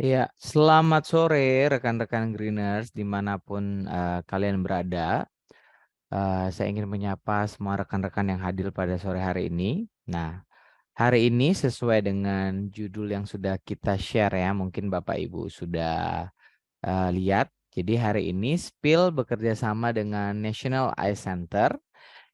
Iya, selamat sore rekan-rekan Greeners dimanapun kalian berada. Saya ingin menyapa semua rekan-rekan yang hadir pada sore hari ini. Nah, hari ini sesuai dengan judul yang sudah kita share ya, mungkin Bapak Ibu sudah lihat. Jadi hari ini Spill bekerja sama dengan National Eye Center.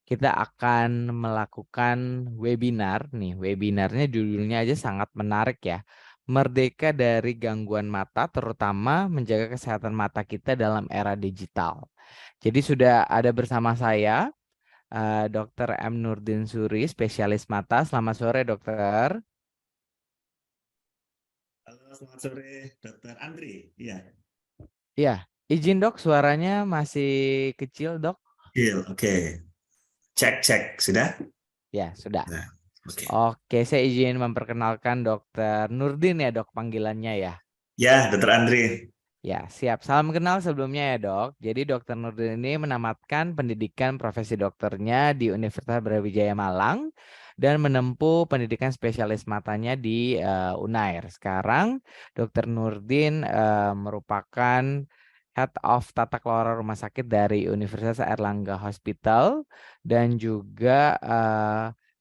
Kita akan melakukan webinar nih. Webinarnya judulnya aja sangat menarik ya. Merdeka dari gangguan mata, terutama menjaga kesehatan mata kita dalam era digital. Jadi sudah ada bersama saya Dr. M. Nurdin Suri, spesialis mata. Selamat sore, dokter. Halo, selamat sore, Dokter Andri. Iya, Ya, izin dok, suaranya masih kecil dok. oke. Cek, cek. Sudah? Ya, sudah. Nah, oke. Oke, saya izin memperkenalkan Dokter Nurdin ya dok panggilannya ya. Ya, Dokter Andri. Ya, siap. Salam kenal sebelumnya ya, Dok. Jadi Dokter Nurdin ini menamatkan pendidikan profesi dokternya di Universitas Brawijaya Malang dan menempuh pendidikan spesialis matanya di Unair. Sekarang Dokter Nurdin merupakan Head of Tata Kelola Rumah Sakit dari Universitas Airlangga Hospital dan juga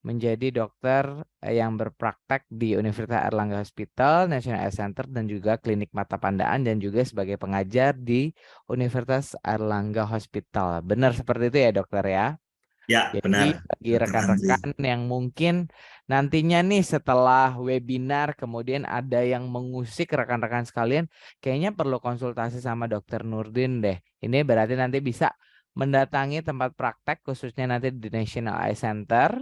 menjadi dokter yang berpraktek di Universitas Airlangga Hospital, National Eye Center, dan juga Klinik Mata Pandaan, dan juga sebagai pengajar di Universitas Airlangga Hospital. Benar seperti itu ya dokter ya? Ya, Jadi benar, bagi Dokter Andri. rekan-rekan yang mungkin nantinya nih setelah webinar kemudian ada yang mengusik rekan-rekan sekalian, kayaknya perlu konsultasi sama dokter Nurdin deh. Ini berarti nanti bisa mendatangi tempat praktek khususnya nanti di National Eye Center.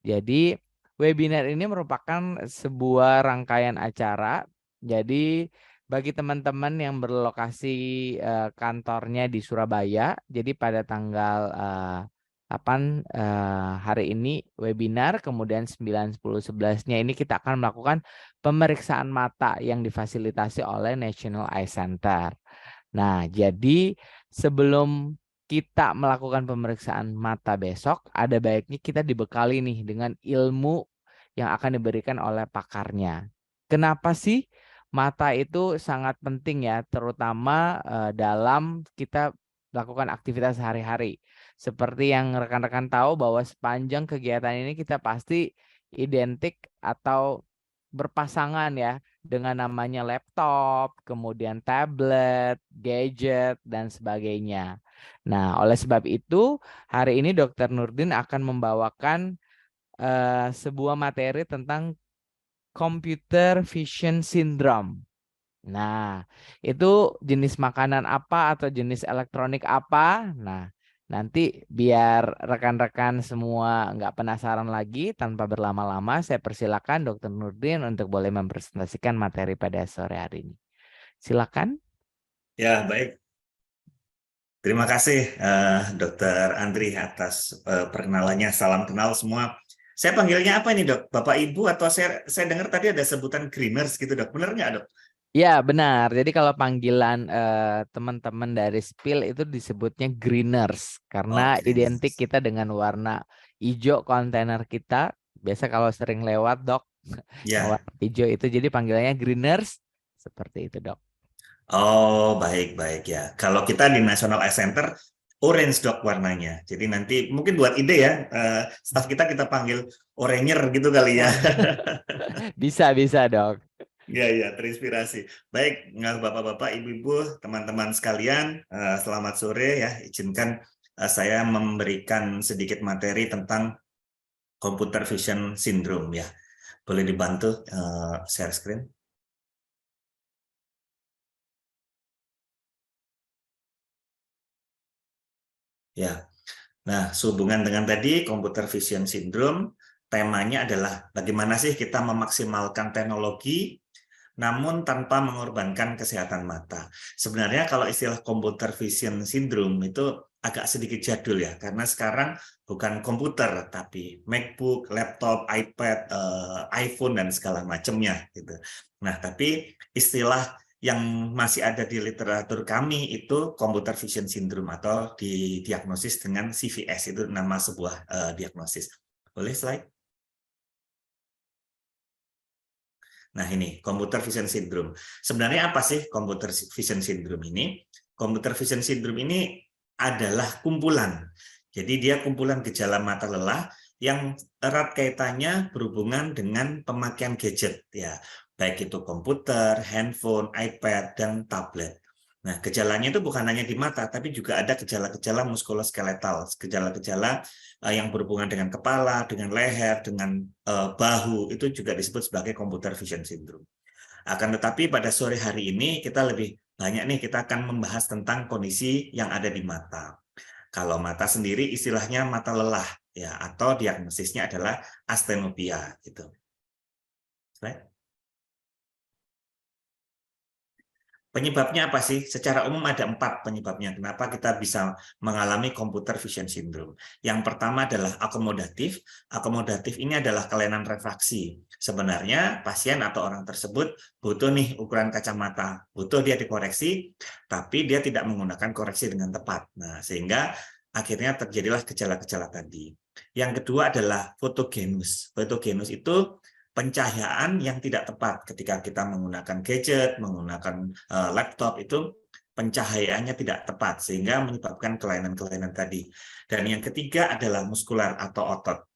Jadi webinar ini merupakan sebuah rangkaian acara. Jadi bagi teman-teman yang berlokasi kantornya di Surabaya, jadi pada tanggal 8 hari ini webinar, kemudian 9, 10, 11-nya ini kita akan melakukan pemeriksaan mata yang difasilitasi oleh National Eye Center. Nah, jadi sebelum kita melakukan pemeriksaan mata besok, ada baiknya kita dibekali nih dengan ilmu yang akan diberikan oleh pakarnya. Kenapa sih mata itu sangat penting ya, terutama dalam kita melakukan aktivitas sehari-hari. Seperti yang rekan-rekan tahu bahwa sepanjang kegiatan ini kita pasti identik atau berpasangan ya dengan namanya laptop, kemudian tablet, gadget, dan sebagainya. Nah, oleh sebab itu, hari ini Dokter Nurdin akan membawakan sebuah materi tentang computer vision syndrome. Nah, itu jenis makanan apa atau jenis elektronik apa? Nah, nanti biar rekan-rekan semua nggak penasaran lagi, tanpa berlama-lama, saya persilakan Dokter Nurdin untuk boleh mempresentasikan materi pada sore hari ini. Silakan. Ya, baik. Terima kasih, Dokter Andri, atas perkenalannya. Salam kenal semua. Saya panggilnya apa ini, Dok? Bapak, Ibu, atau saya dengar tadi ada sebutan Greeners gitu, Dok. Benar nggak, Dok? Ya, benar. Jadi kalau panggilan teman-teman dari Spill itu disebutnya greeners karena Oh, identik Greeners. kita dengan warna hijau kontainer kita. Biasa kalau sering lewat, Dok, yang Ya. warna hijau itu jadi panggilannya greeners seperti itu, Dok. Oh, baik-baik ya. Kalau kita di National Eye Center, orange, Dok, warnanya. Jadi nanti mungkin buat ide ya, staff kita panggil Oranger gitu kali ya. Bisa, Dok. Iya, iya, terinspirasi. Baik, Bapak-bapak, Ibu-ibu, teman-teman sekalian, selamat sore ya. Izinkan saya memberikan sedikit materi tentang computer vision syndrome ya. Boleh dibantu share screen? Ya. Nah, sehubungan dengan tadi computer vision syndrome, temanya adalah bagaimana sih kita memaksimalkan teknologi namun tanpa mengorbankan kesehatan mata. Sebenarnya kalau istilah computer vision syndrome itu agak sedikit jadul ya, karena sekarang bukan komputer, tapi MacBook, laptop, iPad, iPhone, dan segala macamnya. Gitu. Nah, tapi istilah yang masih ada di literatur kami itu computer vision syndrome atau didiagnosis dengan CVS, itu nama sebuah diagnosis. Boleh slide? Nah, ini computer vision syndrome. Sebenarnya apa sih computer vision syndrome ini? Computer vision syndrome ini adalah kumpulan. Jadi dia kumpulan gejala mata lelah yang erat kaitannya berhubungan dengan pemakaian gadget, ya, baik itu komputer, handphone, iPad, dan tablet. Nah, gejalanya itu bukan hanya di mata, tapi juga ada gejala-gejala muskuloskeletal, gejala-gejala yang berhubungan dengan kepala, dengan leher, dengan bahu, itu juga disebut sebagai computer vision syndrome. Akan tetapi pada sore hari ini kita lebih banyak nih, kita akan membahas tentang kondisi yang ada di mata. Kalau mata sendiri istilahnya mata lelah, ya, atau diagnosisnya adalah astenopia, gitu. Right? Penyebabnya apa sih? Secara umum ada 4 penyebabnya. Kenapa kita bisa mengalami computer vision syndrome? Yang pertama adalah akomodatif. Akomodatif ini adalah kelainan refraksi. Sebenarnya pasien atau orang tersebut butuh nih ukuran kacamata, butuh dia dikoreksi, tapi dia tidak menggunakan koreksi dengan tepat. Nah, sehingga akhirnya terjadilah gejala-gejala tadi. Yang kedua adalah fotogenus. Fotogenus itu pencahayaan yang tidak tepat ketika kita menggunakan gadget, menggunakan laptop, itu pencahayaannya tidak tepat sehingga menyebabkan kelainan-kelainan tadi. Dan yang ketiga adalah muskular atau otot.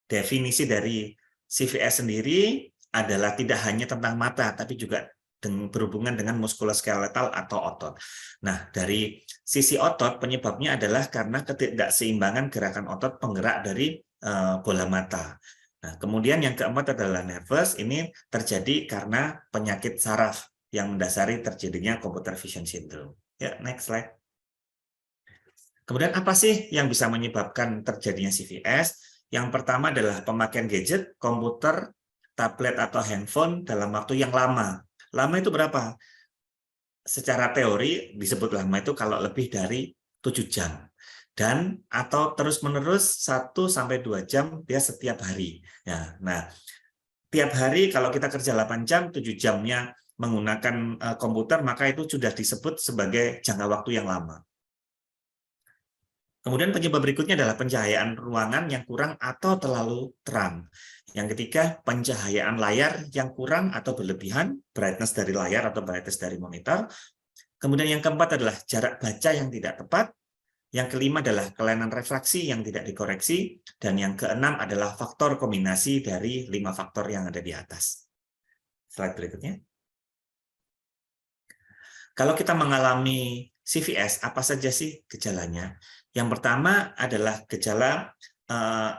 Definisi dari CVS sendiri adalah tidak hanya tentang mata, tapi juga berhubungan dengan muskuloskeletal atau otot. Nah, dari sisi otot penyebabnya adalah karena ketidakseimbangan gerakan otot penggerak dari bola mata. Nah, kemudian yang keempat adalah nervous. Ini terjadi karena penyakit saraf yang mendasari terjadinya computer vision syndrome. Ya, next slide. Kemudian apa sih yang bisa menyebabkan terjadinya CVS? Yang pertama adalah pemakaian gadget, komputer, tablet atau handphone dalam waktu yang lama. Lama itu berapa? Secara teori disebut lama itu kalau lebih dari 7 jam. Dan atau terus-menerus 1-2 jam dia setiap hari. Ya, nah, tiap hari kalau kita kerja 8 jam, 7 jamnya menggunakan komputer, maka itu sudah disebut sebagai jangka waktu yang lama. Kemudian penyebab berikutnya adalah pencahayaan ruangan yang kurang atau terlalu terang. Yang ketiga, pencahayaan layar yang kurang atau berlebihan, brightness dari layar atau brightness dari monitor. Kemudian yang keempat adalah jarak baca yang tidak tepat. Yang kelima adalah kelainan refraksi yang tidak dikoreksi. Dan yang keenam adalah faktor kombinasi dari 5 faktor yang ada di atas. Slide berikutnya. Kalau kita mengalami CVS, apa saja sih gejalanya? Yang pertama adalah gejala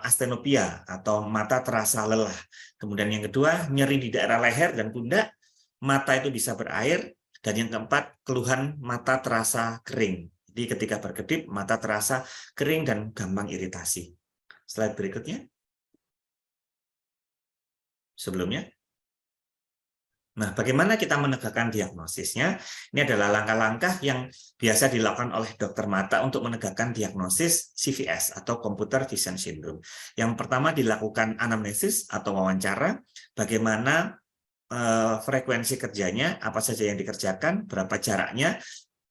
astenopia atau mata terasa lelah. Kemudian yang kedua, nyeri di daerah leher dan pundak, mata itu bisa berair. Dan yang keempat, keluhan mata terasa kering. Jadi ketika berkedip, mata terasa kering dan gampang iritasi. Slide berikutnya. Sebelumnya. Nah, bagaimana kita menegakkan diagnosisnya? Ini adalah langkah-langkah yang biasa dilakukan oleh dokter mata untuk menegakkan diagnosis CVS atau Computer Vision Syndrome. Yang pertama dilakukan anamnesis atau wawancara, bagaimana frekuensi kerjanya, apa saja yang dikerjakan, berapa jaraknya,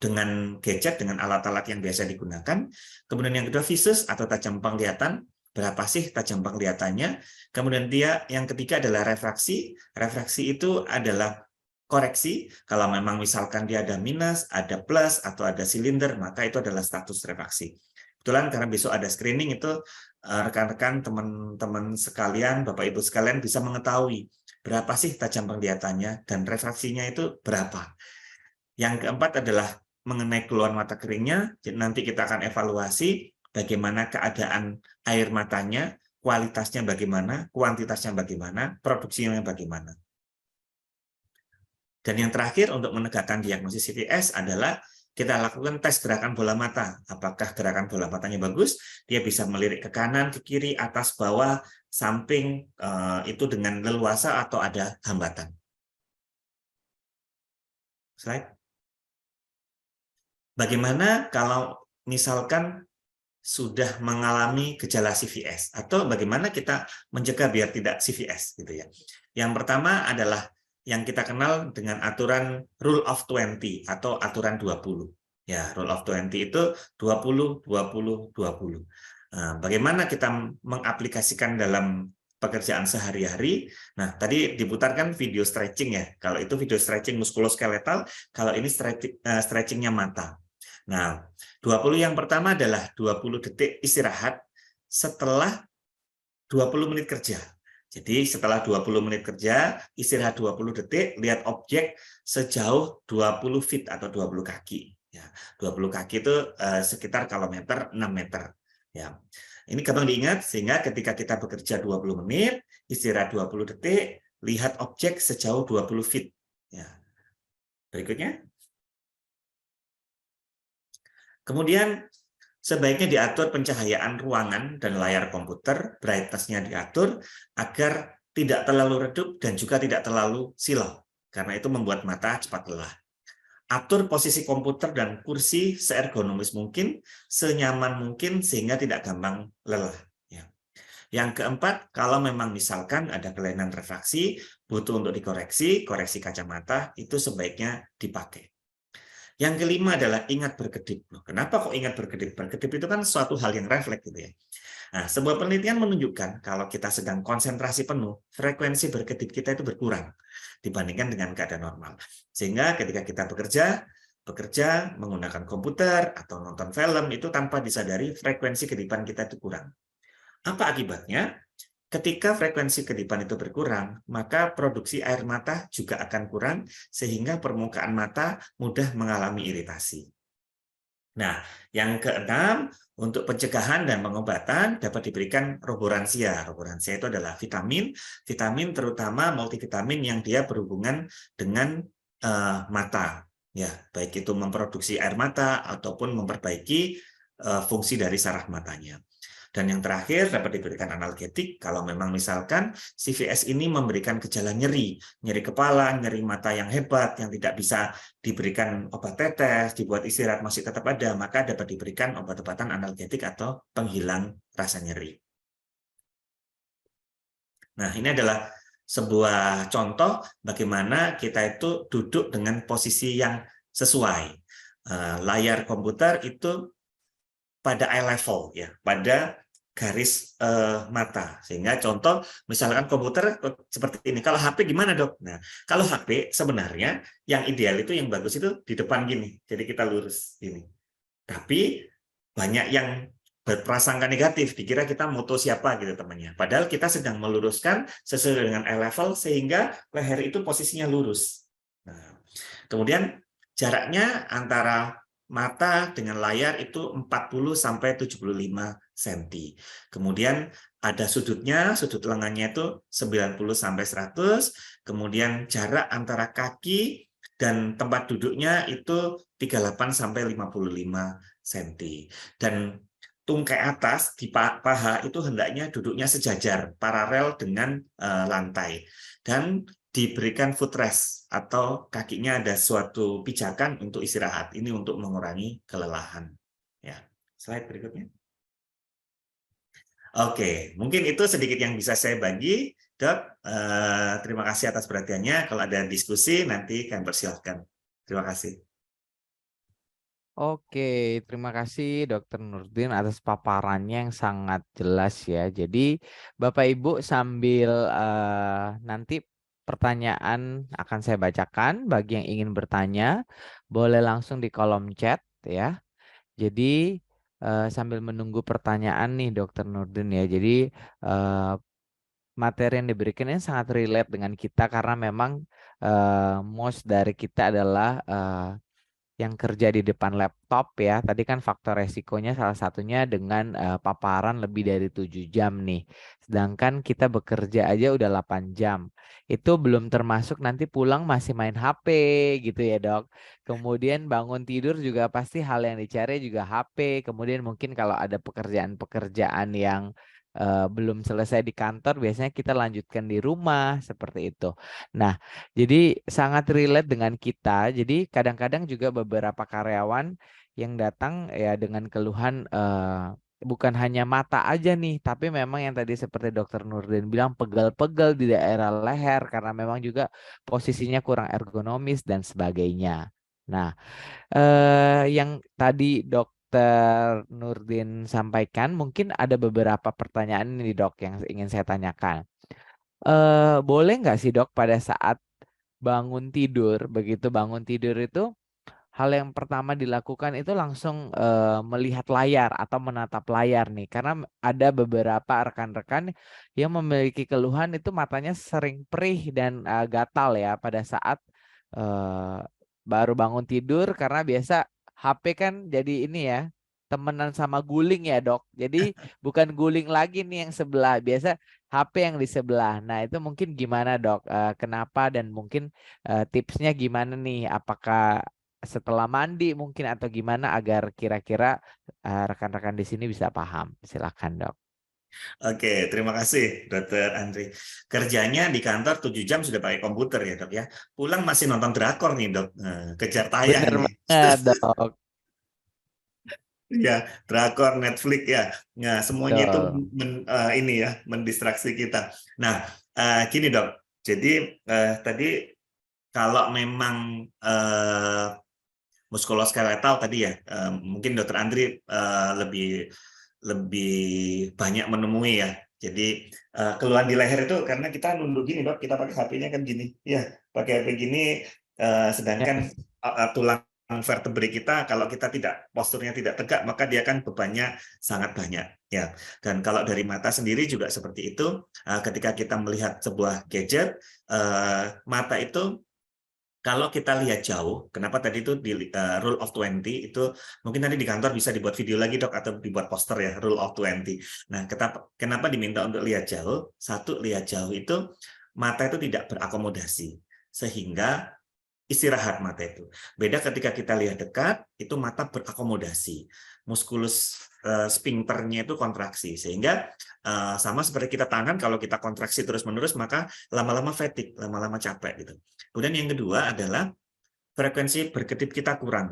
dengan gadget, dengan alat-alat yang biasa digunakan. Kemudian yang kedua, visus atau tajam penglihatan, berapa sih tajam penglihatannya. Kemudian yang ketiga adalah refraksi. Refraksi itu adalah koreksi. Kalau memang misalkan dia ada minus, ada plus, atau ada silinder, maka itu adalah status refraksi. Kebetulan karena besok ada screening, itu rekan-rekan, teman-teman sekalian, Bapak Ibu sekalian bisa mengetahui berapa sih tajam penglihatannya dan refraksinya itu berapa. Yang keempat adalah mengenai keluar mata keringnya. Nanti kita akan evaluasi bagaimana keadaan air matanya, kualitasnya bagaimana, kuantitasnya bagaimana, produksinya bagaimana. Dan yang terakhir untuk menegakkan diagnosis CVS adalah kita lakukan tes gerakan bola mata. Apakah gerakan bola matanya bagus? Dia bisa melirik ke kanan, ke kiri, atas, bawah, samping, itu dengan leluasa atau ada hambatan. Slide. Bagaimana kalau misalkan sudah mengalami gejala CVS, atau bagaimana kita mencegah biar tidak CVS gitu ya. Yang pertama adalah yang kita kenal dengan aturan rule of 20 atau aturan 20. Ya, rule of 20 itu 20 20 20. Nah, bagaimana kita mengaplikasikan dalam pekerjaan sehari-hari. Nah, tadi diputarkan video stretching ya. Kalau itu video stretching muskuloskeletal, kalau ini stretchingnya mata. Nah, 20 yang pertama adalah 20 detik istirahat setelah 20 menit kerja. Jadi setelah 20 menit kerja, istirahat 20 detik, lihat objek sejauh 20 feet atau 20 kaki. Ya, 20 kaki itu sekitar kalau meter 6 meter. Ya. Ini gampang diingat sehingga ketika kita bekerja 20 menit, istirahat 20 detik, lihat objek sejauh 20 feet. Ya. Berikutnya. Kemudian sebaiknya diatur pencahayaan ruangan dan layar komputer, brightness-nya diatur agar tidak terlalu redup dan juga tidak terlalu silau, karena itu membuat mata cepat lelah. Atur posisi komputer dan kursi seergonomis mungkin, senyaman mungkin sehingga tidak gampang lelah. Ya. Yang keempat, kalau memang misalkan ada kelainan refraksi, butuh untuk dikoreksi, koreksi kacamata, itu sebaiknya dipakai. Yang kelima adalah ingat berkedip. Kenapa kok ingat berkedip? Berkedip itu kan suatu hal yang refleks gitu ya. Nah, sebuah penelitian menunjukkan kalau kita sedang konsentrasi penuh, frekuensi berkedip kita itu berkurang dibandingkan dengan keadaan normal. Sehingga ketika kita bekerja menggunakan komputer atau nonton film itu tanpa disadari frekuensi kedipan kita itu kurang. Apa akibatnya? Ketika frekuensi kedipan itu berkurang, maka produksi air mata juga akan kurang, sehingga permukaan mata mudah mengalami iritasi. Nah, yang keenam, untuk pencegahan dan pengobatan dapat diberikan roboransia. Roboransia itu adalah vitamin terutama multivitamin yang dia berhubungan dengan mata. Ya, baik itu memproduksi air mata ataupun memperbaiki fungsi dari saraf matanya. Dan yang terakhir dapat diberikan analgetik kalau memang misalkan CVS ini memberikan gejala nyeri kepala, nyeri mata yang hebat, yang tidak bisa diberikan obat tetes, dibuat istirahat masih tetap ada, maka dapat diberikan obat-obatan analgetik atau penghilang rasa nyeri. Nah, ini adalah sebuah contoh bagaimana kita itu duduk dengan posisi yang sesuai. Layar komputer itu pada eye level ya, pada garis mata. Sehingga contoh misalkan komputer seperti ini. Kalau HP gimana, Dok? Nah, kalau HP sebenarnya yang ideal itu yang bagus itu di depan gini. Jadi kita lurus gini. Tapi banyak yang berprasangka negatif, dikira kita moto siapa gitu temannya. Padahal kita sedang meluruskan sesuai dengan eye level sehingga leher itu posisinya lurus. Nah, kemudian jaraknya antara mata dengan layar itu 40 sampai 75 cm. Kemudian ada sudutnya, sudut lengannya itu 90 sampai 100, kemudian jarak antara kaki dan tempat duduknya itu 38 sampai 55 cm. Dan tungkai atas di paha itu hendaknya duduknya sejajar, paralel dengan lantai. Dan diberikan footrest atau kakinya ada suatu pijakan untuk istirahat. Ini untuk mengurangi kelelahan. Ya, slide berikutnya. Oke, mungkin itu sedikit yang bisa saya bagi, Dok. Terima kasih atas perhatiannya. Kalau ada diskusi nanti kami persilahkan. Terima kasih. Oke, terima kasih Dokter Nurdin atas paparannya yang sangat jelas ya. Jadi Bapak Ibu sambil nanti pertanyaan akan saya bacakan. Bagi yang ingin bertanya, boleh langsung di kolom chat ya. Jadi sambil menunggu pertanyaan nih Dokter Nurdin ya. Jadi materi yang diberikan ini sangat relate dengan kita karena memang most dari kita adalah yang kerja di depan laptop ya. Tadi kan faktor resikonya salah satunya dengan paparan lebih dari 7 jam nih. Sedangkan kita bekerja aja udah 8 jam. Itu belum termasuk nanti pulang masih main HP gitu ya, Dok. Kemudian bangun tidur juga pasti hal yang dicari juga HP. Kemudian mungkin kalau ada pekerjaan-pekerjaan yang belum selesai di kantor biasanya kita lanjutkan di rumah seperti itu. Nah, jadi sangat relate dengan kita. Jadi kadang-kadang juga beberapa karyawan yang datang ya dengan keluhan bukan hanya mata aja nih, tapi memang yang tadi seperti Dokter Nurdin bilang pegel-pegel di daerah leher karena memang juga posisinya kurang ergonomis dan sebagainya. Nah, yang tadi Dokter Nurdin sampaikan mungkin ada beberapa pertanyaan nih Dok yang ingin saya tanyakan. Boleh nggak sih dok pada saat bangun tidur, begitu bangun tidur itu hal yang pertama dilakukan itu langsung melihat layar atau menatap layar nih, karena ada beberapa rekan-rekan yang memiliki keluhan itu matanya sering perih dan gatal ya pada saat eh, baru bangun tidur, karena biasa HP kan jadi ini ya, temenan sama guling ya dok. Jadi bukan guling lagi nih yang sebelah, biasa HP yang di sebelah. Nah itu mungkin gimana dok? Kenapa dan mungkin tipsnya gimana nih? Apakah setelah mandi mungkin atau gimana agar kira-kira rekan-rekan di sini bisa paham. Silakan, Dok. Oke, terima kasih Dokter Andri. Kerjanya di kantor 7 jam sudah pakai komputer ya dok ya. Pulang masih nonton drakor nih dok. Kejar tayang Bener nih. banget, Dok. Ya, drakor, Netflix ya. Nah, semuanya itu Betul. ini ya, mendistraksi kita. Nah, gini dok. Jadi tadi kalau memang muskuloskeletal tadi ya, mungkin Dokter Andri lebih lebih banyak menemui ya. Jadi keluhan di leher itu karena kita nunduk gini dok, kita pakai HP-nya kan gini, ya pakai HP gini, sedangkan Yes. tulang vertebrae kita kalau kita tidak posturnya tidak tegak maka dia kan bebannya sangat banyak ya. Dan kalau dari mata sendiri juga seperti itu, ketika kita melihat sebuah gadget, mata itu kalau kita lihat jauh, kenapa tadi itu di rule of 20 itu mungkin nanti di kantor bisa dibuat video lagi dok atau dibuat poster ya rule of 20. Nah, kenapa diminta untuk lihat jauh? Satu, lihat jauh itu mata itu tidak berakomodasi sehingga istirahat mata itu. Beda ketika kita lihat dekat, itu mata berakomodasi. Muskulus sphincternya itu kontraksi. Sehingga sama seperti kita tangan, kalau kita kontraksi terus-menerus, maka lama-lama fatigue, lama-lama capek. Gitu. Kemudian yang kedua adalah frekuensi berkedip kita kurang.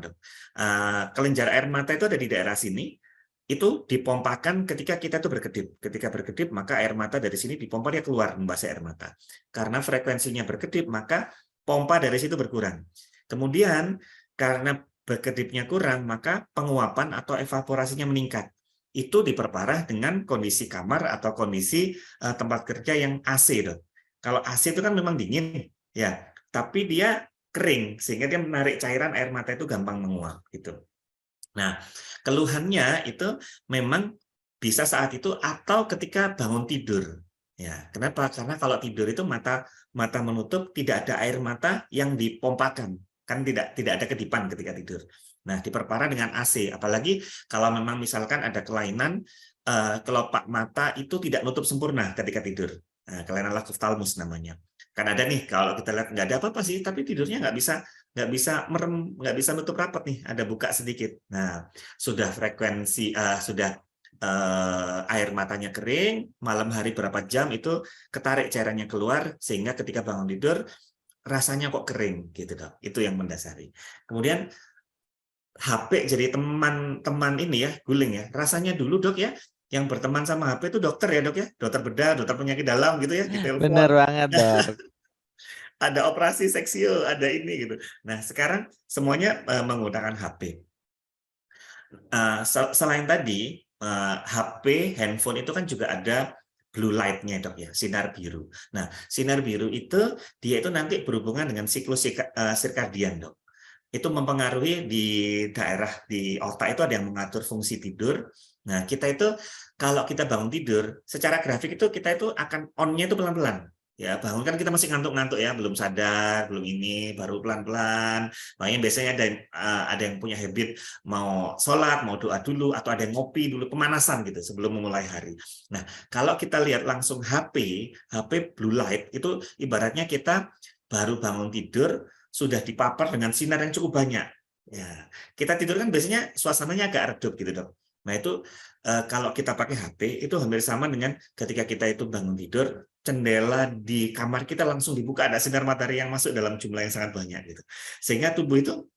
Kelenjar air mata itu ada di daerah sini, itu dipompakan ketika kita tuh berkedip. Ketika berkedip, maka air mata dari sini dipompa, dia keluar membasah air mata. Karena frekuensinya berkedip, maka pompa dari situ berkurang. Kemudian karena berkedipnya kurang, maka penguapan atau evaporasinya meningkat. Itu diperparah dengan kondisi kamar atau kondisi tempat kerja yang AC, dok. Kalau AC itu kan memang dingin, ya, tapi dia kering sehingga dia menarik cairan air mata itu gampang menguap gitu. Nah, keluhannya itu memang bisa saat itu atau ketika bangun tidur. Ya, kenapa? Karena kalau tidur itu mata menutup, tidak ada air mata yang dipompakan. Kan tidak ada kedipan ketika tidur. Nah, diperparah dengan AC, apalagi kalau memang misalkan ada kelainan kelopak mata itu tidak nutup sempurna ketika tidur. Nah, kelainan lacus talmus namanya. Kan ada nih kalau kita lihat nggak ada apa-apa sih, tapi tidurnya nggak bisa merem, nggak bisa nutup rapat nih, ada buka sedikit. Nah, sudah frekuensi, sudah air matanya kering, malam hari berapa jam itu ketarik cairannya keluar, sehingga ketika bangun tidur rasanya kok kering gitu dok. Itu yang mendasari. Kemudian HP jadi teman ini ya, guling ya. Rasanya dulu dok ya, yang berteman sama HP itu dokter ya dok ya, dokter bedah, dokter penyakit dalam gitu ya, Bener ditelepon. banget, Dok. Ada operasi seksio, ada ini gitu. Nah, sekarang semuanya menggunakan HP. Selain tadi, HP, handphone itu kan juga ada blue light-nya dok ya, sinar biru. Nah, sinar biru itu dia itu nanti berhubungan dengan siklus sirkadian dok. Itu mempengaruhi di daerah di otak itu ada yang mengatur fungsi tidur. Nah, kita itu kalau kita bangun tidur, secara grafik itu kita itu akan on-nya itu pelan-pelan. Ya, bangun kan kita masih ngantuk-ngantuk ya, belum sadar, belum ini, baru pelan-pelan. Makanya biasanya ada yang punya habit mau sholat, mau doa dulu, atau ada yang ngopi dulu, pemanasan gitu sebelum memulai hari. Nah, kalau kita lihat langsung HP blue light itu ibaratnya kita baru bangun tidur, sudah dipapar dengan sinar yang cukup banyak. Ya, kita tidur kan biasanya suasananya agak redup gitu dok. Nah itu kalau kita pakai HP itu hampir sama dengan ketika kita itu bangun tidur, jendela di kamar kita langsung dibuka, ada sinar matahari yang masuk dalam jumlah yang sangat banyak gitu. Sehingga tubuh itu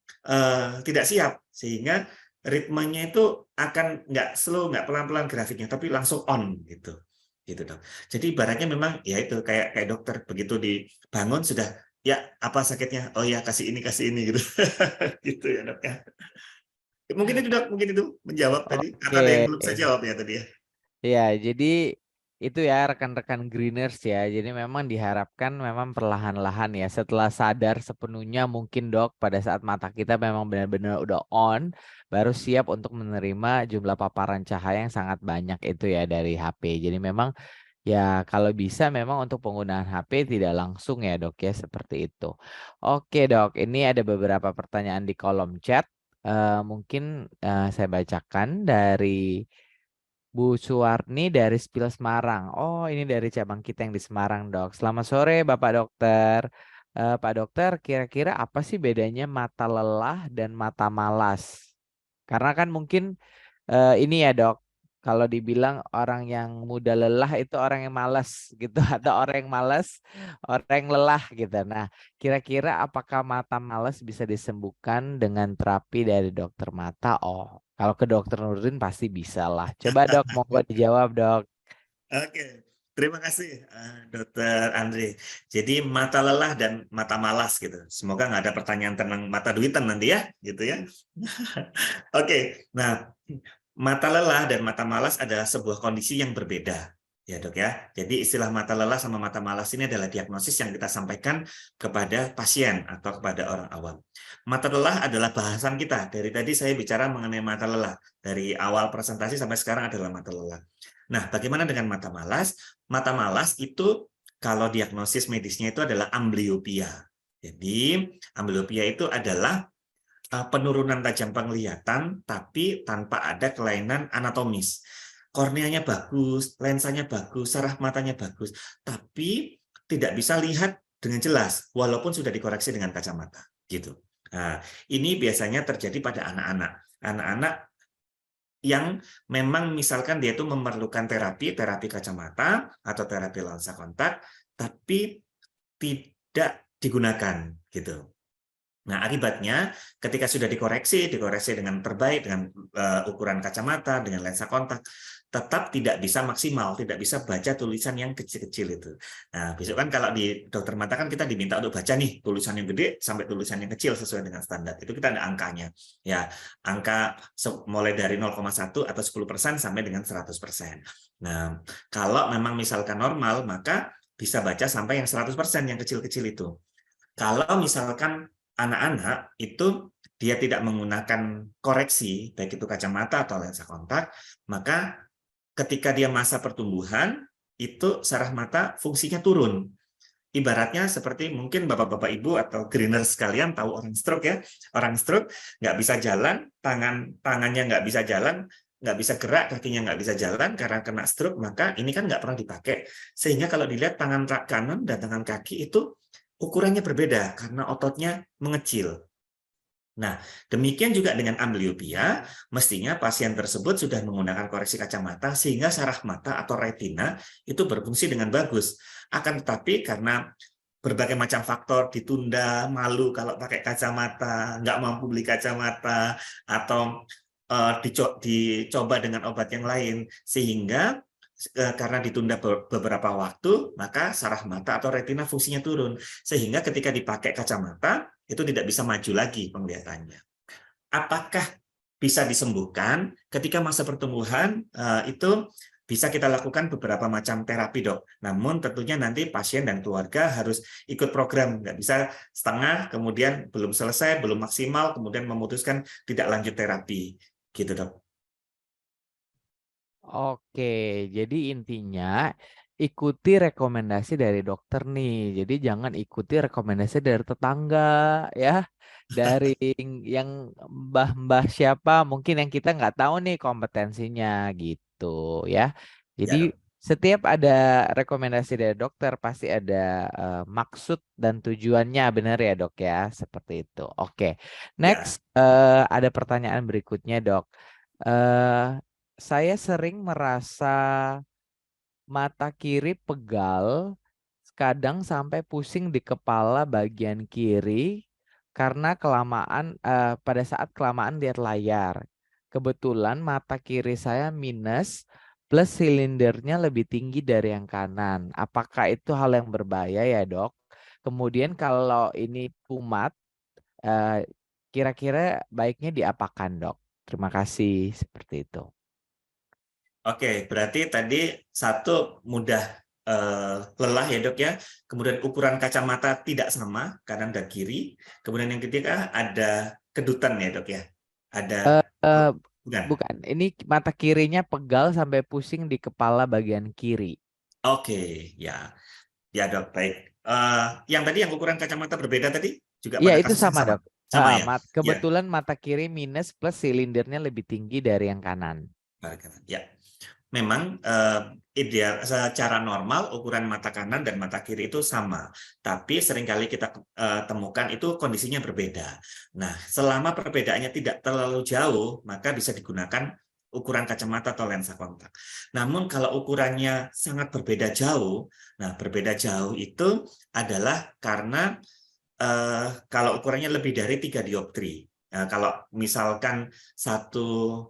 tidak siap, sehingga ritmenya itu akan nggak slow, nggak pelan-pelan grafiknya, tapi langsung on gitu. Gitu dok. Jadi ibaratnya memang ya itu kayak dokter begitu dibangun sudah ya apa sakitnya, oh ya kasih ini gitu. Gitu ya dok ya, mungkin itu dok, mungkin itu menjawab tadi atau ada yang Oke. belum saya jawab ya tadi ya. Ya, jadi itu ya rekan-rekan Greeners ya. Jadi memang diharapkan memang perlahan-lahan ya. Setelah sadar sepenuhnya mungkin dok pada saat mata kita memang benar-benar udah on, baru siap untuk menerima jumlah paparan cahaya yang sangat banyak itu ya dari HP. Jadi memang ya kalau bisa memang untuk penggunaan HP tidak langsung ya dok ya seperti itu. Oke dok, ini ada beberapa pertanyaan di kolom chat. Mungkin saya bacakan dari Bu Suwarni dari Spil Semarang. Oh, ini dari cabang kita yang di Semarang, Dok. Selamat sore, Bapak Dokter. Pak Dokter, kira-kira apa sih bedanya mata lelah dan mata malas? Karena kan mungkin ini ya, Dok. Kalau dibilang orang yang mudah lelah itu orang yang malas gitu atau orang yang malas, orang yang lelah gitu. Nah, kira-kira apakah mata malas bisa disembuhkan dengan terapi dari dokter mata? Oh, kalau ke dokter Nurdin pasti bisa lah. Coba dok, monggo dijawab dok. Oke, terima kasih Dokter Andre. Jadi mata lelah dan mata malas gitu. Semoga nggak ada pertanyaan tentang mata duitan nanti ya, gitu ya. Oke, nah mata lelah dan mata malas adalah sebuah kondisi yang berbeda. Ya dok ya, jadi istilah mata lelah sama mata malas ini adalah diagnosis yang kita sampaikan kepada pasien atau kepada orang awam. Mata lelah adalah bahasan kita. Dari tadi saya bicara mengenai mata lelah. Dari awal presentasi sampai sekarang adalah mata lelah. Nah, bagaimana dengan mata malas? Mata malas itu kalau diagnosis medisnya itu adalah amblyopia. Jadi, amblyopia itu adalah penurunan tajam penglihatan tapi tanpa ada kelainan anatomis. Korneanya bagus, lensanya bagus, saraf matanya bagus, tapi tidak bisa lihat dengan jelas walaupun sudah dikoreksi dengan kacamata, gitu. Nah, ini biasanya terjadi pada anak-anak. Anak-anak yang memang misalkan dia itu memerlukan terapi kacamata atau terapi lensa kontak, tapi tidak digunakan, gitu. Nah, akibatnya ketika sudah dikoreksi dengan terbaik, dengan ukuran kacamata, dengan lensa kontak, tetap tidak bisa maksimal, tidak bisa baca tulisan yang kecil-kecil itu. Nah, besok kan kalau di dokter mata kan kita diminta untuk baca nih tulisan yang gede sampai tulisan yang kecil sesuai dengan standar. Itu kita ada angkanya. Ya, angka mulai dari 0,1 atau 10% sampai dengan 100%. Nah, kalau memang misalkan normal, maka bisa baca sampai yang 100% yang kecil-kecil itu. Kalau misalkan anak-anak itu dia tidak menggunakan koreksi, baik itu kacamata atau lensa kontak, maka ketika dia masa pertumbuhan, itu saraf mata fungsinya turun. Ibaratnya seperti mungkin bapak-bapak ibu atau greeners sekalian tahu orang stroke ya. Orang stroke nggak bisa jalan, tangannya nggak bisa jalan, nggak bisa gerak, kakinya nggak bisa jalan karena kena stroke, maka ini kan nggak pernah dipakai. Sehingga kalau dilihat tangan kanan dan tangan kaki itu ukurannya berbeda karena ototnya mengecil. Nah, demikian juga dengan amblyopia, mestinya pasien tersebut sudah menggunakan koreksi kacamata sehingga saraf mata atau retina itu berfungsi dengan bagus. Akan tetapi karena berbagai macam faktor ditunda, malu kalau pakai kacamata, nggak mampu beli kacamata, atau dicoba dengan obat yang lain, sehingga karena ditunda beberapa waktu, maka saraf mata atau retina fungsinya turun. Sehingga ketika dipakai kacamata, itu tidak bisa maju lagi penglihatannya. Apakah bisa disembuhkan? Ketika masa pertumbuhan, itu bisa kita lakukan beberapa macam terapi, dok. Namun tentunya nanti pasien dan keluarga harus ikut program. Nggak bisa setengah, kemudian belum selesai, belum maksimal, kemudian memutuskan tidak lanjut terapi. Gitu, dok. Oke, jadi intinya ikuti rekomendasi dari dokter nih. Jadi jangan ikuti rekomendasi dari tetangga ya, dari yang mbah-mbah siapa mungkin yang kita nggak tahu nih kompetensinya gitu ya. Jadi Ya, dok. setiap ada rekomendasi dari dokter pasti ada maksud dan tujuannya benar ya dok ya, seperti itu. Oke, next Ya. ada pertanyaan berikutnya dok. Eh saya sering merasa mata kiri pegal, kadang sampai pusing di kepala bagian kiri karena pada saat kelamaan lihat layar. Kebetulan mata kiri saya minus plus silindernya lebih tinggi dari yang kanan. Apakah itu hal yang berbahaya ya, Dok? Kemudian kalau ini kumat, eh, kira-kira baiknya diapakan, Dok? Terima kasih, seperti itu. Oke, berarti tadi satu mudah lelah ya dok ya. Kemudian ukuran kacamata tidak sama kanan dan kiri. Kemudian yang ketiga ada kedutan ya dok ya. Ada Eh, bukan? bukan, ini mata kirinya pegal sampai pusing di kepala bagian kiri. Oke, ya, ya dok baik. Yang tadi yang ukuran kacamata berbeda tadi juga Iya pada itu kasus yang sama sama, dok. sama ya. Ya, Kebetulan mata kiri minus plus silindernya lebih tinggi dari yang kanan. ya. Memang ideal secara normal ukuran mata kanan dan mata kiri itu sama, tapi seringkali kita temukan itu kondisinya berbeda. Nah, selama perbedaannya tidak terlalu jauh, maka bisa digunakan ukuran kacamata atau lensa kontak. Namun kalau ukurannya sangat berbeda jauh, nah berbeda jauh itu adalah karena kalau ukurannya lebih dari 3 dioptri. Nah, kalau misalkan satu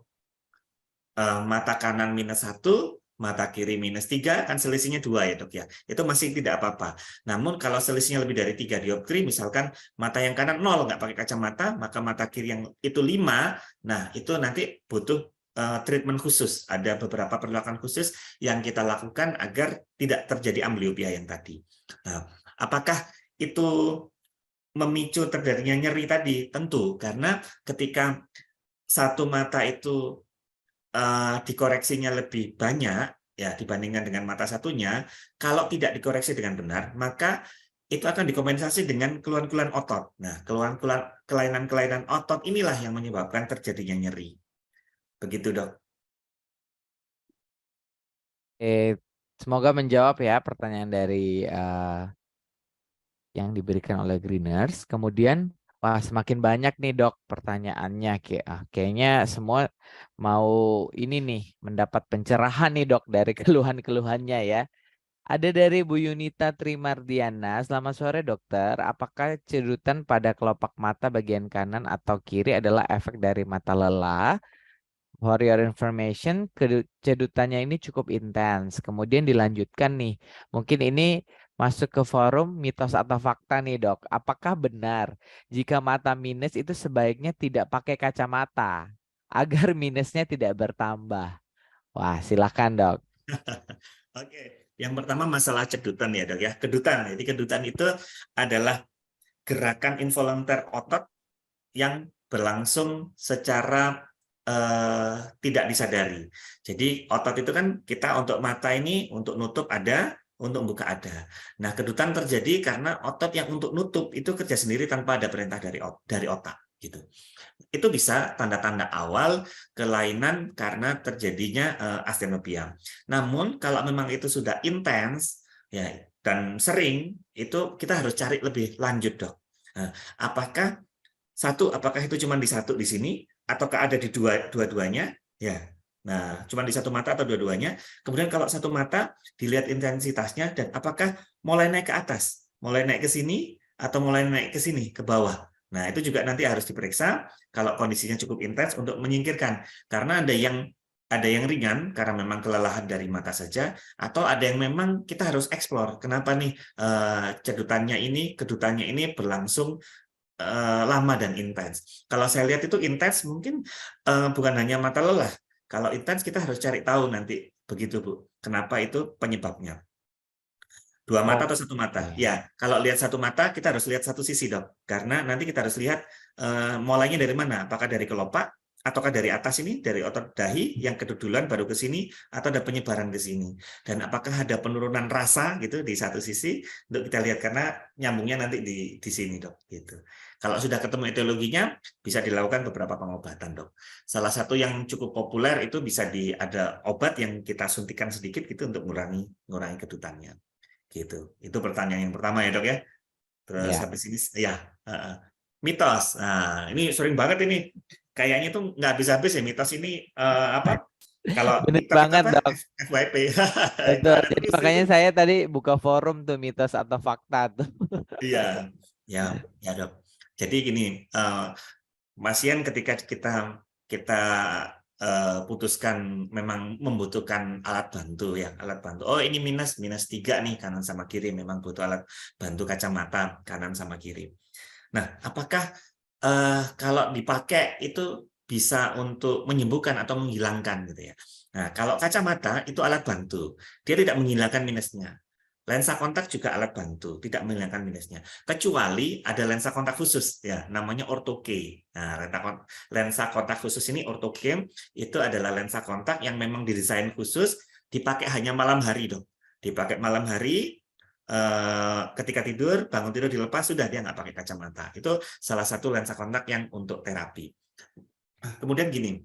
mata kanan -1, mata kiri -3, kan selisihnya 2 ya dok ya. Itu masih tidak apa-apa. Namun kalau selisihnya lebih dari 3 dioptri, misalkan mata yang kanan 0 nggak pakai kacamata, maka mata kiri yang itu 5, nah itu nanti butuh treatment khusus. Ada beberapa perlakuan khusus yang kita lakukan agar tidak terjadi amblyopia yang tadi. Nah, apakah itu memicu terjadinya nyeri tadi? Tentu, karena ketika satu mata itu dikoreksinya lebih banyak ya dibandingkan dengan mata satunya, kalau tidak dikoreksi dengan benar, maka itu akan dikompensasi dengan keluhan-keluhan otot. Nah, keluhan-keluhan kelainan-kelainan otot inilah yang menyebabkan terjadinya nyeri. Begitu, Dok. Semoga menjawab ya pertanyaan dari yang diberikan oleh Greeners. Kemudian, wah semakin banyak nih dok pertanyaannya. Kayaknya semua mau ini nih mendapat pencerahan nih dok dari keluhan-keluhannya ya. Ada dari Bu Yunita Trimardiana. Selamat sore dokter. Apakah cedutan pada kelopak mata bagian kanan atau kiri adalah efek dari mata lelah? For your information, cedutannya ini cukup intens. Kemudian dilanjutkan nih. Mungkin ini masuk ke forum mitos atau fakta nih dok. Apakah benar jika mata minus itu sebaiknya tidak pakai kacamata agar minusnya tidak bertambah? Wah silakan dok. Oke, yang pertama masalah cedutan ya, Dok ya. Kedutan. Jadi kedutan itu adalah gerakan involunter otot yang berlangsung secara tidak disadari. Jadi otot itu kan kita untuk mata ini untuk nutup ada, untuk buka ada. Nah, kedutan terjadi karena otot yang untuk nutup itu kerja sendiri tanpa ada perintah dari otak gitu. Itu bisa tanda-tanda awal kelainan karena terjadinya astenopia. Namun kalau memang itu sudah intens ya dan sering, itu kita harus cari lebih lanjut, Dok. Nah, apakah itu cuma di satu di sini ataukah ada di dua-duanya? Ya. Nah, cuma di satu mata atau dua-duanya. Kemudian kalau satu mata dilihat intensitasnya dan apakah mulai naik ke atas, mulai naik ke sini atau mulai naik ke sini ke bawah. Nah, itu juga nanti harus diperiksa kalau kondisinya cukup intens untuk menyingkirkan. Karena ada yang ringan karena memang kelelahan dari mata saja, atau ada yang memang kita harus eksplor. Kenapa nih kedutannya ini berlangsung lama dan intens. Kalau saya lihat itu intens mungkin bukan hanya mata lelah. Kalau intens kita harus cari tahu nanti begitu Bu. Kenapa itu penyebabnya? Dua mata atau satu mata? Oke. Ya, kalau lihat satu mata kita harus lihat satu sisi dok. Karena nanti kita harus lihat mulainya dari mana? Apakah dari kelopak ataukah dari atas ini, dari otot dahi yang kedudulan baru ke sini, atau ada penyebaran ke sini? Dan apakah ada penurunan rasa gitu di satu sisi untuk kita lihat karena nyambungnya nanti di sini dok. Gitu. Kalau sudah ketemu etiologinya, bisa dilakukan beberapa pengobatan dok. Salah satu yang cukup populer itu bisa ada obat yang kita suntikan sedikit gitu untuk mengurangi kedutannya. Gitu. Itu pertanyaan yang pertama ya dok ya. Terus Ya. habis ini ya mitos. Nah ini sering banget ini. Kayaknya tuh nggak habis-habis ya mitos ini apa? Kalau Bener TikTok itu banget apa? dok. FYP. Itu Betul. ada Jadi terus itu. makanya saya tadi buka forum tuh mitos atau fakta tuh. Iya, ya, ya dok. Jadi gini, pasien ketika kita kita putuskan memang membutuhkan alat bantu ya, alat bantu. Oh ini -3 nih kanan sama kiri, memang butuh alat bantu kacamata kanan sama kiri. Nah, apakah kalau dipakai itu bisa untuk menyembuhkan atau menghilangkan gitu ya? Nah, kalau kacamata itu alat bantu, dia tidak menghilangkan minusnya. Lensa kontak juga alat bantu, tidak menghilangkan minusnya. Kecuali ada lensa kontak khusus, ya, namanya orthoke. Nah, lensa kontak khusus ini orthoke itu adalah lensa kontak yang memang didesain khusus, dipakai hanya malam hari, dong. Dipakai malam hari, ketika tidur, bangun tidur dilepas, sudah dia nggak pakai kacamata. Itu salah satu lensa kontak yang untuk terapi. Kemudian gini,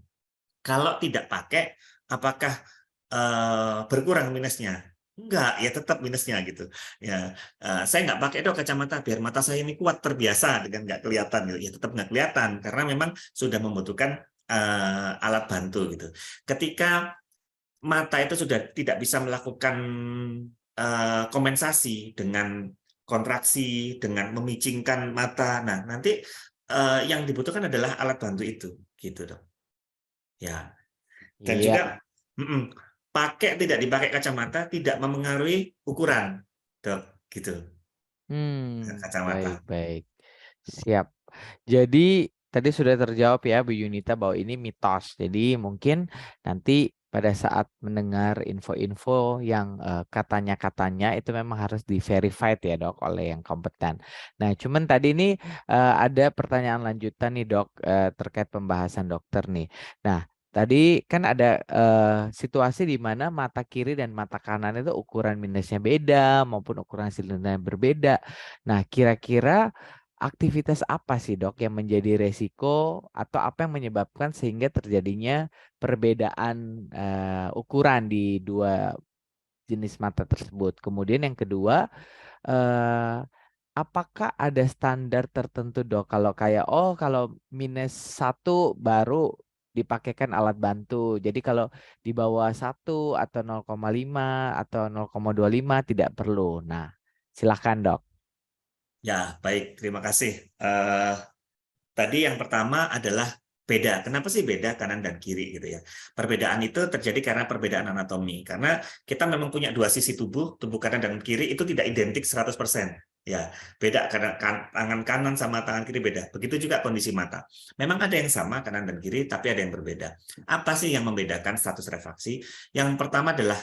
kalau tidak pakai, apakah berkurang minusnya? Enggak, ya tetap minusnya gitu. Ya, saya nggak pakai dong kacamata biar mata saya ini kuat terbiasa dengan nggak kelihatan gitu. Ya tetap nggak kelihatan karena memang sudah membutuhkan alat bantu gitu. Ketika mata itu sudah tidak bisa melakukan kompensasi dengan kontraksi, dengan memicingkan mata. Nah, nanti yang dibutuhkan adalah alat bantu itu, gitu dong. Ya, dan Iya. juga pakai tidak dipakai kacamata tidak memengaruhi ukuran, dok, gitu. Kacamata. Baik. Siap. Jadi tadi sudah terjawab ya Bu Yunita bahwa ini mitos. Jadi mungkin nanti pada saat mendengar info-info yang katanya-katanya itu memang harus di-verified ya dok oleh yang kompeten. Nah cuman tadi ini ada pertanyaan lanjutan nih dok terkait pembahasan dokter nih. Nah tadi kan ada situasi di mana mata kiri dan mata kanan itu ukuran minusnya beda maupun ukuran silindernya berbeda. Nah kira-kira aktivitas apa sih dok yang menjadi resiko atau apa yang menyebabkan sehingga terjadinya perbedaan ukuran di dua jenis mata tersebut? Kemudian yang kedua, eh, apakah ada standar tertentu dok? Kalau kayak kalau -1 baru dipakaikan alat bantu. Jadi kalau di bawah 1 atau 0,5 atau 0,25 tidak perlu. Nah, silahkan dok. Ya, baik, terima kasih. Tadi yang pertama adalah beda. Kenapa sih beda kanan dan kiri gitu ya? Perbedaan itu terjadi karena perbedaan anatomi. Karena kita memang punya dua sisi tubuh kanan dan kiri itu tidak identik 100%. Ya, beda karena tangan kanan sama tangan kiri beda. Begitu juga kondisi mata. Memang ada yang sama kanan dan kiri, tapi ada yang berbeda. Apa sih yang membedakan status refraksi? Yang pertama adalah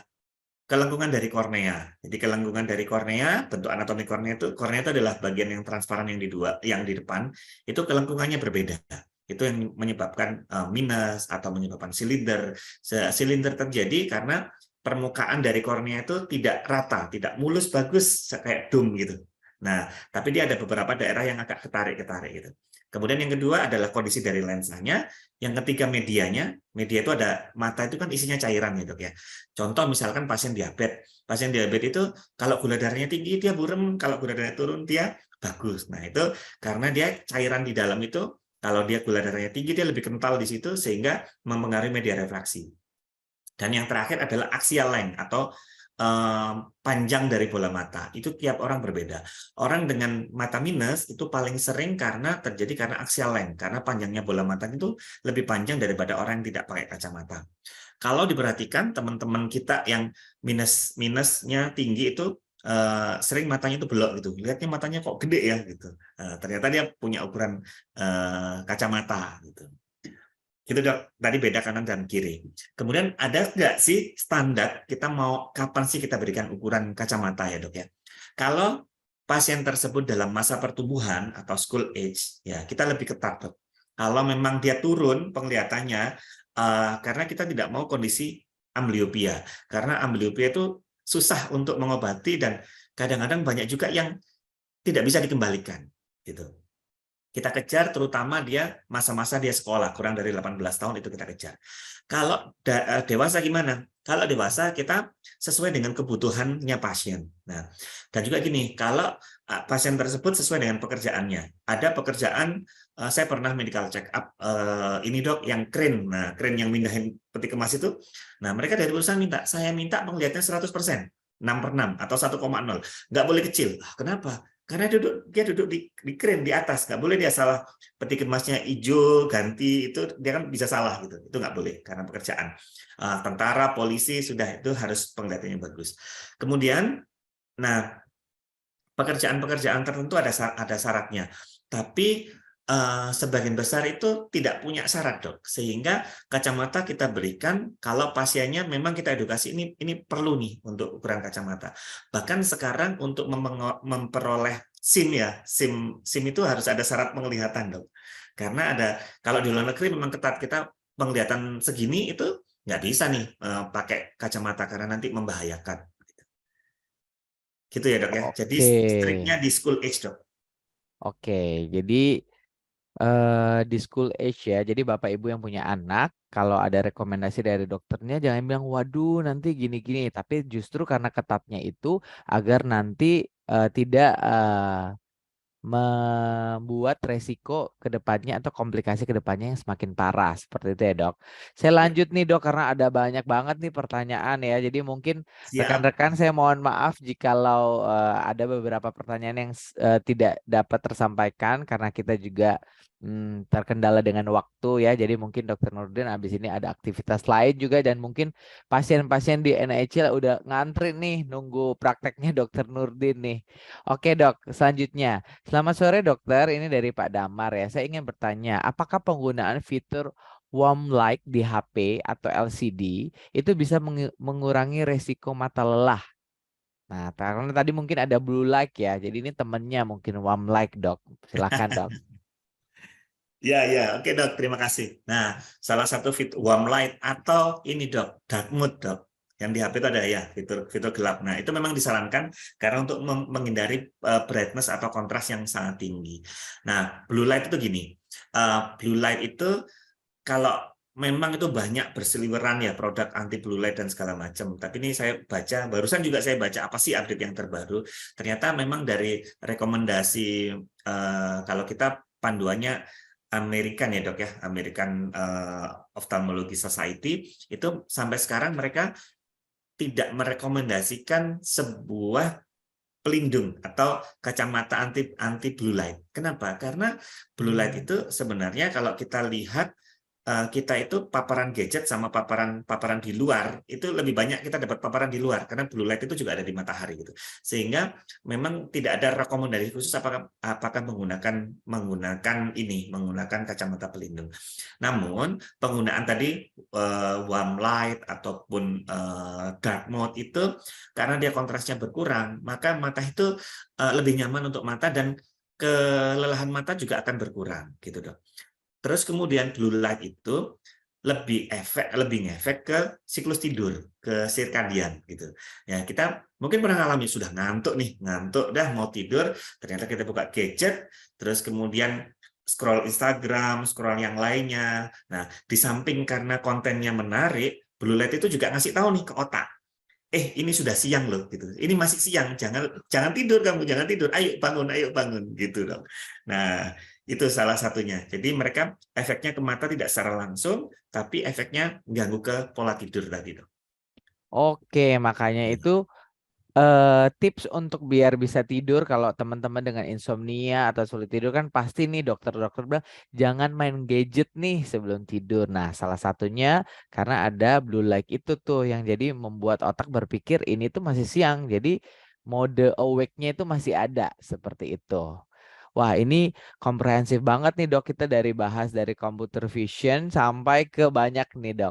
kelengkungan dari kornea. Jadi kelengkungan dari kornea, bentuk anatomi kornea itu adalah bagian yang transparan yang di depan, itu kelengkungannya berbeda. Itu yang menyebabkan minus atau menyebabkan silinder. Silinder terjadi karena permukaan dari kornea itu tidak rata, tidak mulus bagus kayak dome gitu. Nah, tapi dia ada beberapa daerah yang agak ketarik-ketarik gitu. Kemudian yang kedua adalah kondisi dari lensanya. Yang ketiga medianya. Media itu ada, mata itu kan isinya cairan ya dok ya. Contoh misalkan pasien diabetes. Pasien diabetes itu kalau gula darahnya tinggi dia burem, kalau gula darahnya turun dia bagus. Nah itu karena dia cairan di dalam itu, kalau dia gula darahnya tinggi dia lebih kental di situ sehingga mempengaruhi media refraksi. Dan yang terakhir adalah axial length atau panjang dari bola mata. Itu tiap orang berbeda. Orang dengan mata minus itu paling sering terjadi karena axial length, karena panjangnya bola mata itu lebih panjang daripada orang yang tidak pakai kacamata. Kalau diperhatikan teman-teman kita yang minusnya tinggi itu sering matanya itu belok gitu. Lihatnya matanya kok gede ya gitu. Ternyata dia punya ukuran kacamata gitu. Gitu dok, tadi beda kanan dan kiri. Kemudian ada nggak sih standar kita mau kapan sih kita berikan ukuran kacamata ya dok ya? Kalau pasien tersebut dalam masa pertumbuhan atau school age, ya kita lebih ketat dok. Kalau memang dia turun penglihatannya, karena kita tidak mau kondisi amblyopia, karena amblyopia itu susah untuk mengobati dan kadang-kadang banyak juga yang tidak bisa dikembalikan, gitu. Kita kejar terutama dia masa-masa dia sekolah, kurang dari 18 tahun itu kita kejar. Kalau dewasa gimana? Kalau dewasa kita sesuai dengan kebutuhannya pasien. Nah, dan juga gini, kalau pasien tersebut sesuai dengan pekerjaannya. Ada pekerjaan, saya pernah medical check up, ini dok, yang crane. Nah, crane yang mindahin peti kemas itu. Nah, mereka dari perusahaan saya minta penglihatannya 100%. 6/6 atau 1,0. Nggak boleh kecil. Kenapa? Karena dia duduk di crane di atas, nggak boleh dia salah peti kemasnya hijau ganti itu dia kan bisa salah gitu, itu nggak boleh karena pekerjaan. Tentara, polisi sudah itu harus penglihatannya bagus. Kemudian, nah pekerjaan-pekerjaan tertentu ada syaratnya, tapi sebagian besar itu tidak punya syarat, Dok. Sehingga kacamata kita berikan kalau pasiennya memang kita edukasi ini perlu nih untuk ukuran kacamata. Bahkan sekarang untuk memperoleh SIM ya, SIM itu harus ada syarat penglihatan, Dok. Karena kalau di luar negeri memang ketat, kita penglihatan segini itu nggak bisa nih pakai kacamata karena nanti membahayakan. Gitu ya, Dok ya. Jadi Oke. striknya di school age, Dok. Oke, jadi di school age ya. Jadi Bapak Ibu yang punya anak, kalau ada rekomendasi dari dokternya jangan bilang waduh nanti gini-gini, tapi justru karena ketatnya itu agar nanti tidak membuat resiko ke depannya atau komplikasi ke depannya yang semakin parah seperti itu ya, Dok. Saya Ya, lanjut nih, Dok, karena ada banyak banget nih pertanyaan ya. Jadi mungkin siap. rekan-rekan saya mohon maaf jikalau ada beberapa pertanyaan yang tidak dapat tersampaikan karena kita juga terkendala dengan waktu ya. Jadi mungkin Dokter Nurdin habis ini ada aktivitas lain juga dan mungkin pasien-pasien di NICL udah ngantri nih nunggu prakteknya Dokter Nurdin nih. Oke, Dok, selanjutnya. Selamat sore dokter, ini dari Pak Damar ya. Saya ingin bertanya, apakah penggunaan fitur warm light di HP atau LCD itu bisa mengurangi resiko mata lelah? Nah, karena tadi mungkin ada blue light ya, jadi ini temennya mungkin warm light, Dok. Silakan, Dok. Ya, ya, oke dok, terima kasih. Nah, salah satu fitur warm light atau ini dok, dark mode dok, yang di HP itu ada ya fitur gelap. Nah, itu memang disarankan karena untuk menghindari brightness atau kontras yang sangat tinggi. Nah, blue light itu gini, blue light itu kalau memang itu banyak berseliweran ya produk anti blue light dan segala macam. Tapi ini saya baca, barusan juga saya baca apa sih update yang terbaru. Ternyata memang dari rekomendasi kalau kita panduannya American ya dok ya, American Ophthalmology Society itu sampai sekarang mereka tidak merekomendasikan sebuah pelindung atau kacamata anti blue light. Kenapa? Karena blue light itu sebenarnya kalau kita lihat kita itu paparan gadget sama paparan di luar itu lebih banyak kita dapat paparan di luar karena blue light itu juga ada di matahari gitu. Sehingga memang tidak ada rekomendasi khusus apakah menggunakan kacamata pelindung. Namun penggunaan tadi warm light ataupun dark mode itu karena dia kontrasnya berkurang, maka mata itu lebih nyaman untuk mata dan kelelahan mata juga akan berkurang gitu dok. Terus kemudian blue light itu lebih ngefek ke siklus tidur, ke sirkadian gitu. Ya, kita mungkin pernah ngalami sudah ngantuk nih, ngantuk dah mau tidur, ternyata kita buka gadget, terus kemudian scroll Instagram, scroll yang lainnya. Nah, di samping karena kontennya menarik, blue light itu juga ngasih tahu nih ke otak, ini sudah siang loh gitu. Ini masih siang, jangan jangan tidur kamu, jangan tidur. Ayo bangun gitu dong. Nah, itu salah satunya. Jadi mereka efeknya ke mata tidak secara langsung, tapi efeknya mengganggu ke pola tidur tadi dong. Oke, makanya itu tips untuk biar bisa tidur kalau teman-teman dengan insomnia atau sulit tidur kan pasti nih dokter-dokter bilang jangan main gadget nih sebelum tidur. Nah, salah satunya karena ada blue light itu tuh yang jadi membuat otak berpikir ini tuh masih siang. Jadi mode awake-nya itu masih ada seperti itu. Wah, ini komprehensif banget nih dok, kita dari bahas dari computer vision sampai ke banyak nih dok.